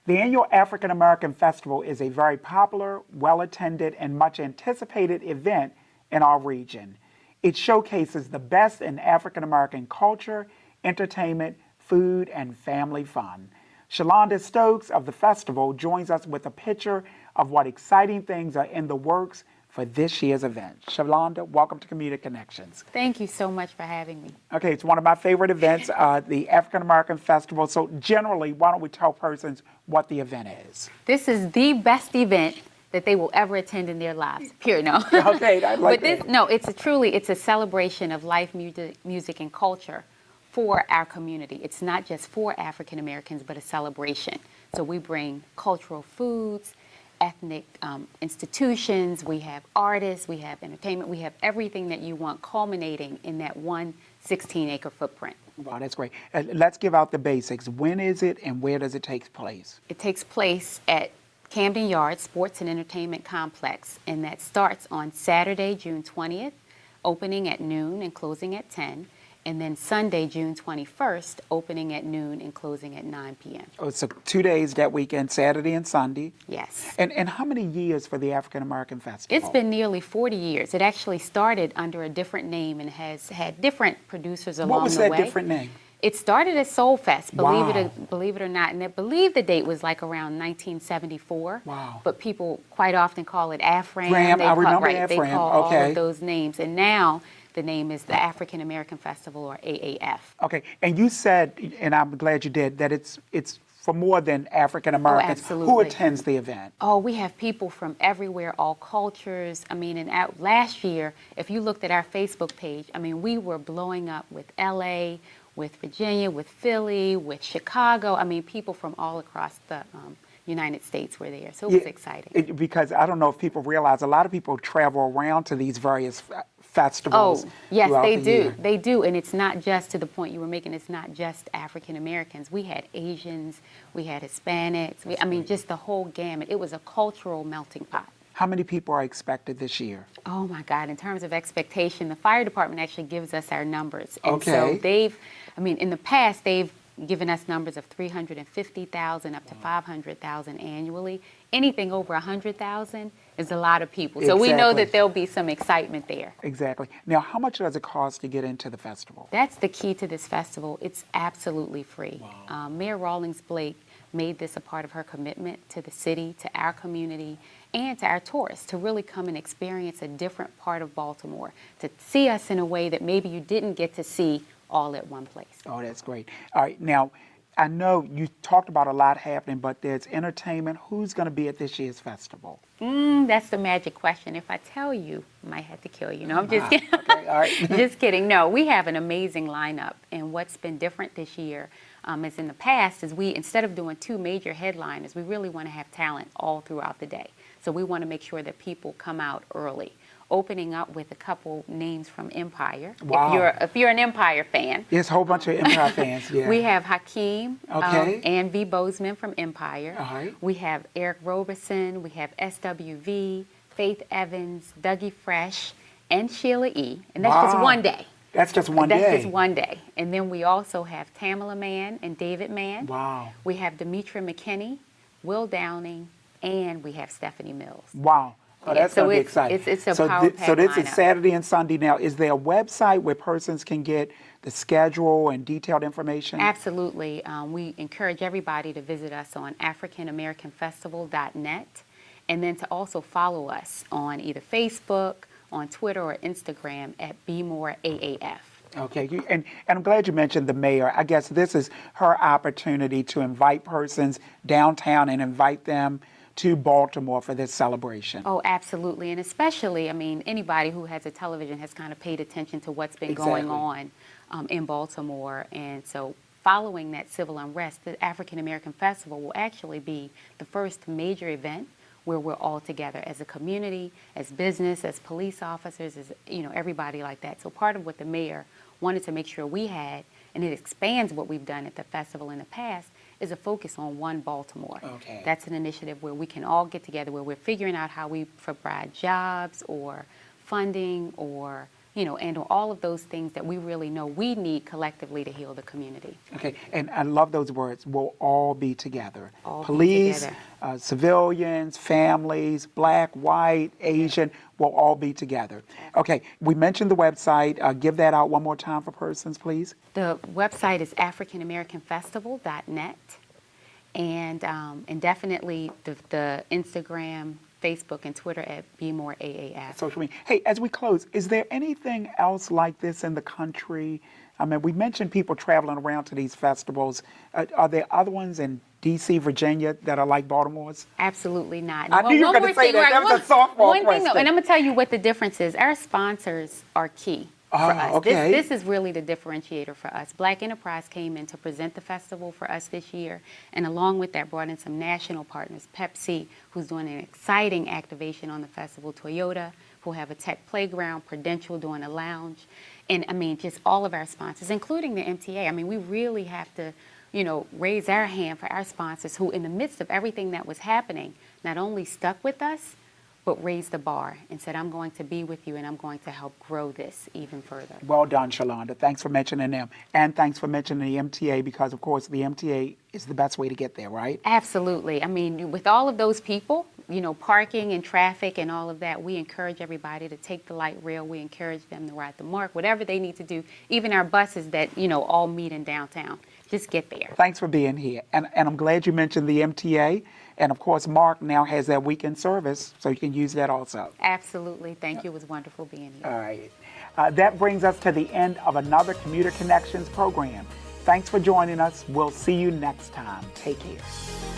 The annual African American Festival is a very popular, well attended, and much anticipated event in our region. It showcases the best in African American culture, entertainment, food, and family fun. Shalonda Stokes of the festival joins us with a picture of what exciting things are in the works for this year's event. Shalonda, welcome to Community Connections. Thank you so much for having me. Okay, it's one of my favorite events, the African American Festival. So generally, why don't we tell persons what the event is? This is the best event that they will ever attend in their lives. Period. No. Okay, I like but this, that. no, it's a celebration of life, music, and culture for our community. It's not just for African Americans, but a celebration. So we bring cultural foods, ethnic institutions, we have artists, we have entertainment, we have everything that you want culminating in that one 16-acre footprint. Wow, that's great. Let's give out the basics. When is it and where does it take place? It takes place at Camden Yards Sports and Entertainment Complex, and that starts on Saturday, June 20th, opening at noon and closing at 10. And then Sunday, June 21st, opening at noon and closing at 9 p.m. Oh, so 2 days that weekend, Saturday and Sunday. Yes. And how many years for the African American Festival? It's been nearly 40 years. It actually started under a different name and has had different producers along the way. What was that different name? It started as Soul Fest, believe Wow. believe it or not, and I believe the date was like around 1974. Wow. But people quite often call it AFRAM. Ram, I remember They AFRAM, call all okay. of those names, and now the name is the African American Festival, or AAF. Okay, and you said, and I'm glad you did, that it's for more than African Americans. Who absolutely. attends the event? Oh, we have people from everywhere, all cultures. I mean, and last year, if you looked at our Facebook page, I mean, we were blowing up with LA, with Virginia, with Philly, with Chicago. I mean, people from all across the United States were there, so it was exciting. Because I don't know if people realize, a lot of people travel around to these various festivals. Oh, yes, throughout they the do. year. They do, and it's not just, to the point you were making, it's not just African Americans. We had Asians, we had Hispanics, I mean, just the whole gamut. It was a cultural melting pot. How many people are expected this year? Oh my God, in terms of expectation, the fire department actually gives us our numbers. And Okay. so in the past, they've given us numbers of 350,000 up to 500,000 annually. Anything over 100,000 is a lot of people. So we know Exactly. that there'll be some excitement there. Exactly. Now, how much does it cost to get into the festival? That's the key to this festival. It's absolutely free. Mayor Rawlings Blake made this a part of her commitment to the city, to our community, and to our tourists, to really come and experience a different part of Baltimore, to see us in a way that maybe you didn't get to see all at one place. Oh, that's great. All right, now, I know you talked about a lot happening, but there's entertainment. Who's going to be at this year's festival? That's the magic question. If I tell you, I might have to kill you. No, I'm just kidding. Okay, all right. Just kidding. No, we have an amazing lineup, and what's been different this year, as in the past, is we, instead of doing two major headliners, we really want to have talent all throughout the day. So we want to make sure that people come out early. Opening up with a couple names from Empire. Wow. If you're an Empire fan. There's a whole bunch of Empire fans, yeah. We have Hakeem, Okay. Ann V. Bozeman from Empire. All right. We have Eric Roberson, we have SWV, Faith Evans, Dougie Fresh, and Sheila E. And that's just Wow. one day. That's just one day. That's just one day. And then we also have Tamala Mann and David Mann. Wow. We have Demetra McKinney, Will Downing, and we have Stephanie Mills. Wow. Oh, Yeah, that's so going to be it's- exciting. it's a so power-packed so this is lineup. Saturday and Sunday. Now, is there a website where persons can get the schedule and detailed information? Absolutely. We encourage everybody to visit us on AfricanAmericanFestival.net, and then to also follow us on either Facebook, on Twitter, or Instagram at BeMoreAAF. Okay, and I'm glad you mentioned the mayor. I guess this is her opportunity to invite persons downtown and invite them to Baltimore for this celebration. Oh, absolutely. And especially, I mean, anybody who has a television has kind of paid attention to what's been going on in Baltimore. And so following that civil unrest, the African American Festival will actually be the first major event where we're all together as a community, as business, as police officers, as, you know, everybody like that. So part of what the mayor wanted to make sure we had, and it expands what we've done at the festival in the past, is a focus on One Baltimore. Okay. That's an initiative where we can all get together, where we're figuring out how we provide jobs or funding or and all of those things that we really know we need collectively to heal the community. Okay, and I love those words. We'll all be together. All be Police, together. Civilians, families, black, white, Asian, we'll all be together. Okay, we mentioned the website. Give that out one more time for persons, please. The website is africanamericanfestival.net, and definitely the Instagram, Facebook, and Twitter at BeMoreAAF. Social media. Hey, as we close, is there anything else like this in the country? I mean, we mentioned people traveling around to these festivals. Are there other ones in D.C., Virginia that are like Baltimore's? Absolutely not. I knew you were going to say that. That was a softball one question. thing, and I'm going to tell you what the difference is. Our sponsors are key for us. Okay. This is really the differentiator for us. Black Enterprise came in to present the festival for us this year, and along with that brought in some national partners, Pepsi, who's doing an exciting activation on the festival, Toyota, who have a tech playground, Prudential doing a lounge, and I mean, just all of our sponsors, including the MTA. I mean, we really have to, raise our hand for our sponsors who, in the midst of everything that was happening, not only stuck with us, but raised the bar and said, I'm going to be with you and I'm going to help grow this even further. Well done, Shalonda. Thanks for mentioning them. And thanks for mentioning the MTA because, of course, the MTA is the best way to get there, right? Absolutely. I mean, with all of those people, parking and traffic and all of that, we encourage everybody to take the light rail. We encourage them to ride the MARC, whatever they need to do. Even our buses that, all meet in downtown. Just get there. Thanks for being here. And I'm glad you mentioned the MTA. And of course, MARC now has that weekend service, so you can use that also. Absolutely. Thank you. It was wonderful being here. All right. That brings us to the end of another Commuter Connections program. Thanks for joining us. We'll see you next time. Take care.